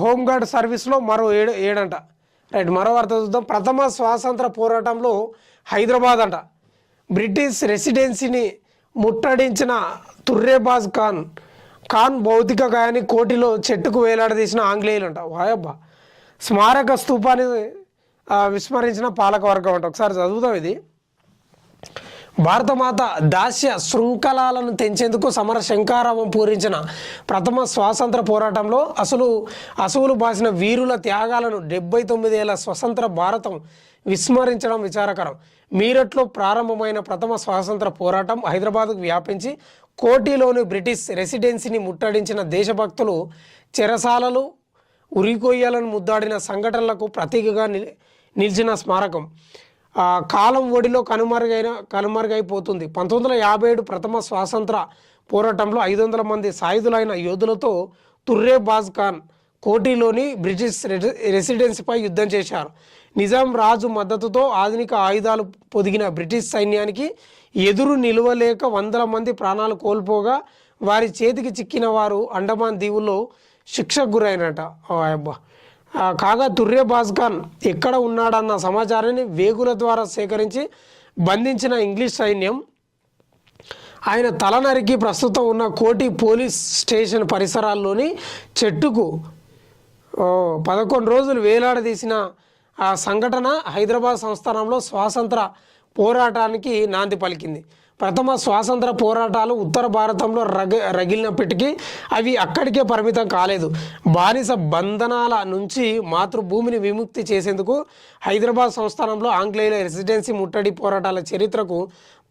Home guard సర్వీస్లో మరో ఏడంట. Right, మరో వార్త చూద్దాం. ప్రథమ స్వాతంత్ర పోరాటంలో హైదరాబాద్ అంట. బ్రిటిష్ రెసిడెన్సీని ముట్టడించిన తుర్రేబాజ్ ఖాన్ భౌతిక గాయాన్ని కోటిలో చెట్టుకు వేలాడదీసిన ఆంగ్లేయులంట. వాయబ్బా. స్మారక స్తూపాన్ని విస్మరించిన పాలకవర్గం అంట. ఒకసారి చదువుతాం ఇది. భారతమాత దాస్య శృంఖలాలను తెంచేందుకు సమర శంకారావం పూరించిన ప్రథమ స్వాతంత్ర పోరాటంలో అసువులు బాసిన వీరుల త్యాగాలను 79 ఏళ్ల స్వతంత్ర భారతం విస్మరించడం విచారకరం. మీరట్లో ప్రారంభమైన ప్రథమ స్వాతంత్ర పోరాటం హైదరాబాద్కు వ్యాపించి కోటిలోని బ్రిటిష్ రెసిడెన్సీని ముట్టడించిన దేశభక్తులు చెరసాలలు ఉరికొయ్యలను ముద్దాడిన సంఘటనలకు ప్రతీకగా నిలిచిన స్మారకం కాలం ఒడిలో కనుమరుగైపోతుంది. 1957 ప్రథమ స్వాతంత్ర పోరాటంలో 500 మంది సాయుధులైన యోధులతో తుర్రేబాజ్ ఖాన్ కోటిలోని బ్రిటిష్ రెసిడెన్సీపై యుద్ధం చేశారు. నిజాం రాజు మద్దతుతో ఆధునిక ఆయుధాలు పొదిగిన బ్రిటిష్ సైన్యానికి ఎదురు నిలవలేక 100 మంది ప్రాణాలు కోల్పోగా వారి చేతికి చిక్కిన వారు అండమాన్ దీవుల్లో శిక్షకు గురైనట. అబ్బా. కాగా తుర్రేబాజ్ ఖాన్ ఎక్కడ ఉన్నాడన్న సమాచారాన్ని వేగుల ద్వారా సేకరించి బంధించిన ఇంగ్లీష్ సైన్యం ఆయన తల నరికి ప్రస్తుతం ఉన్న కోటి పోలీస్ స్టేషన్ పరిసరాల్లోని చెట్టుకు 11 రోజులు వేలాడదీసిన ఆ సంఘటన హైదరాబాద్ సంస్థానంలో స్వాతంత్ర పోరాటానికి నాంది పలికింది. ప్రథమ స్వాతంత్ర పోరాటాలు ఉత్తర భారతంలో రగిలినప్పటికీ అవి అక్కడికే పరిమితం కాలేదు. బానిస బంధనాల నుంచి మాతృభూమిని విముక్తి చేసేందుకు హైదరాబాద్ సంస్థానంలో ఆంగ్లేయుల రెసిడెన్సీ ముట్టడి పోరాటాల చరిత్రకు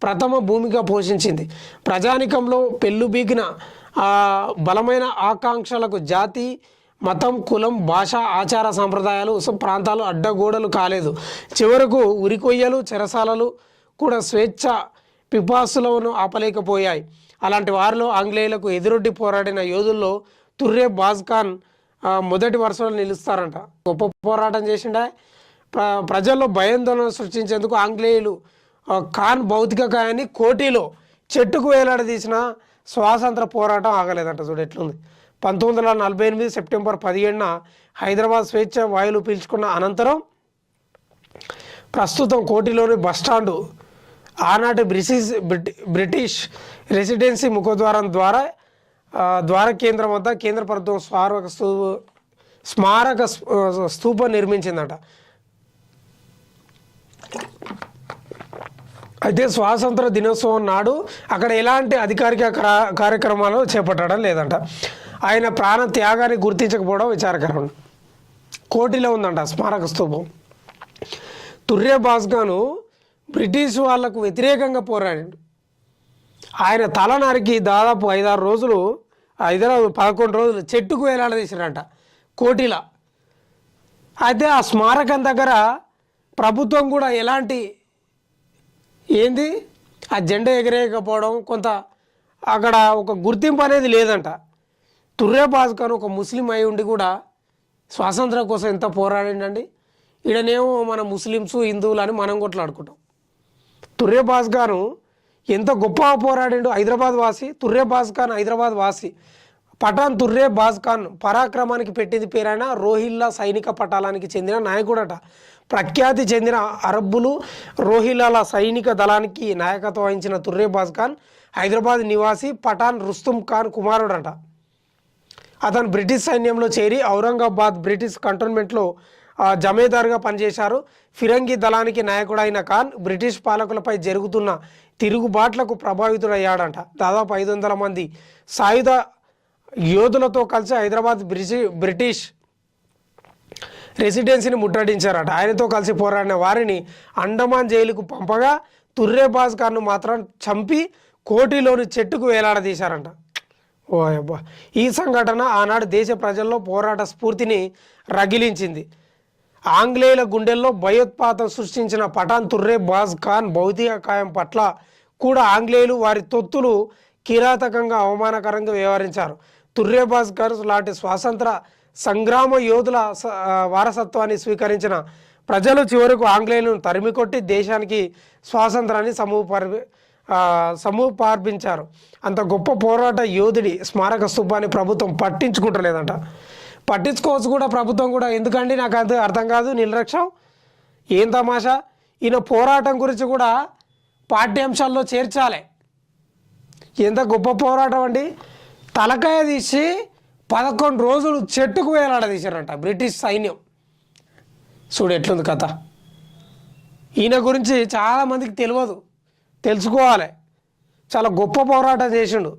ప్రథమ భూమిక పోషించింది. ప్రజానికంలో పెళ్ళుబీగిన బలమైన ఆకాంక్షలకు జాతి, మతం, కులం, భాష, ఆచార సంప్రదాయాలు, ప్రాంతాలు అడ్డగోడలు కాలేదు. చివరకు ఉరికొయ్యలు, చెరసాలలు కూడా స్వేచ్ఛ పిపాసులను ఆపలేకపోయాయి. అలాంటి వారిలో ఆంగ్లేయులకు ఎదురొడ్డి పోరాడిన యోధుల్లో తుర్రేబాజ్ ఖాన్ మొదటి వరుసలో నిలుస్తారంట. గొప్ప పోరాటం చేసిండే. ప్రజల్లో భయాందోళన సృష్టించేందుకు ఆంగ్లేయులు ఖాన్ భౌతిక గాయాన్ని కోటిలో చెట్టుకు వేలాడదీసిన స్వాతంత్ర పోరాటం ఆగలేదంట. చూడు ఎట్లుంది. 1948 సెప్టెంబర్ 17న హైదరాబాద్ స్వేచ్ఛ వాయువులు పీల్చుకున్న అనంతరం ప్రస్తుతం కోటిలోని బస్టాండు ఆనాటి బ్రిటిష్ రెసిడెన్సీ ముఖద్వారం ద్వార కేంద్రం వద్ద కేంద్ర ప్రభుత్వం స్మారక స్తూపం నిర్మించిందట. అయితే స్వాతంత్ర దినోత్సవం నాడు అక్కడ ఎలాంటి అధికారిక కార్యక్రమాలు చేపట్టడం లేదంట. ఆయన ప్రాణ త్యాగాన్ని గుర్తించకపోవడం విచారకరం. కోటిలో ఉందంట స్మారక స్తూపం. తుర్రేబాజ్ ఖాన్ బ్రిటిష్ వాళ్లకు వ్యతిరేకంగా పోరాడాడు. ఆయన తల నరికి దాదాపు 5-6 రోజులు, 11 రోజులు చెట్టుకు వేలాడదీశారంట కోటిలా. అయితే ఆ స్మారకం దగ్గర ప్రభుత్వం కూడా ఎలాంటి ఆ జెండా ఎగరేయకపోవడం, కొంత అక్కడ ఒక గుర్తింపు అనేది లేదంట. తుర్రేబాజ్ ఖాన్ ఒక ముస్లిం అయి ఉండి కూడా స్వాతంత్రం కోసం ఎంత పోరాడిండండి. ఈడనేమో మన ముస్లిమ్స్, హిందువులు అని మనం కొట్లాడుకుంటాం. తుర్రేబాజ్ ఖాన్ ఎంత గొప్ప పోరాడిండు. హైదరాబాద్ వాసి తుర్రేబాజ్ ఖాన్ హైదరాబాద్ వాసి. పఠాన్ తుర్రేబాజ్ ఖాన్ పరాక్రమానికి పెట్టింది పేరైన రోహిల్లా సైనిక పటాలానికి చెందిన నాయకుడట. ప్రఖ్యాతి చెందిన అరబ్బులు రోహిల్లాల సైనిక దళానికి నాయకత్వం వహించిన తుర్రేబాజ్ ఖాన్ హైదరాబాద్ నివాసి పఠాన్ రుస్తుమ్ ఖాన్ కుమారుడట. అతను బ్రిటిష్ సైన్యంలో చేరి ఔరంగాబాద్ బ్రిటిష్ కంటోన్మెంట్లో జమేదారుగా పనిచేశారు. ఫిరంగి దళానికి నాయకుడైన ఖాన్ బ్రిటిష్ పాలకులపై జరుగుతున్న తిరుగుబాట్లకు ప్రభావితుడయ్యాడంట. దాదాపు 500 మంది సాయుధ యోధులతో కలిసి హైదరాబాద్ బ్రిటిష్ రెసిడెన్సీని ముట్టడించారట. ఆయనతో కలిసి పోరాడిన వారిని అండమాన్ జైలుకు పంపగా తుర్రేబాజ్ ఖాన్ను మాత్రం చంపి కోటిలోని చెట్టుకు వేలాడదీశారంట. ఓ అబ్బా. ఈ సంఘటన ఆనాడు దేశ ప్రజల్లో పోరాట స్ఫూర్తిని రగిలించింది. ఆంగ్లేయుల గుండెల్లో భయోత్పాతం సృష్టించిన పఠాన్ తుర్రేబాజ్ ఖాన్ భౌతిక కాయం పట్ల కూడా ఆంగ్లేయులు వారి తొత్తులు కిరాతకంగా అవమానకరంగా వ్యవహరించారు. తుర్రేబాజ్ ఖాన్ లాంటి స్వాతంత్ర సంగ్రామ యోధుల వారసత్వాన్ని స్వీకరించిన ప్రజలు చివరకు ఆంగ్లేయులను తరిమికొట్టి దేశానికి స్వాతంత్రాన్ని సముపార్పించారు. అంత గొప్ప పోరాట యోధుడి స్మారక స్తూపాన్ని ప్రభుత్వం పట్టించుకుంటలేదంట. పట్టించుకోవచ్చు కూడా ప్రభుత్వం కూడా. ఎందుకంటే నాకు అది అర్థం కాదు. నిర్లక్ష్యం ఏం తమాషా. ఈయన పోరాటం గురించి కూడా పాఠ్యాంశాల్లో చేర్చాలి. ఎంత గొప్ప పోరాటం అండి. తలకాయ తీసి 11 రోజులు చెట్టుకు వేలాడదీశారంట బ్రిటిష్ సైన్యం. చూడు ఎట్లుంది కథ. ఈయన గురించి చాలామందికి తెలియదు, తెలుసుకోవాలి. చాలా గొప్ప పోరాటం చేసిండు.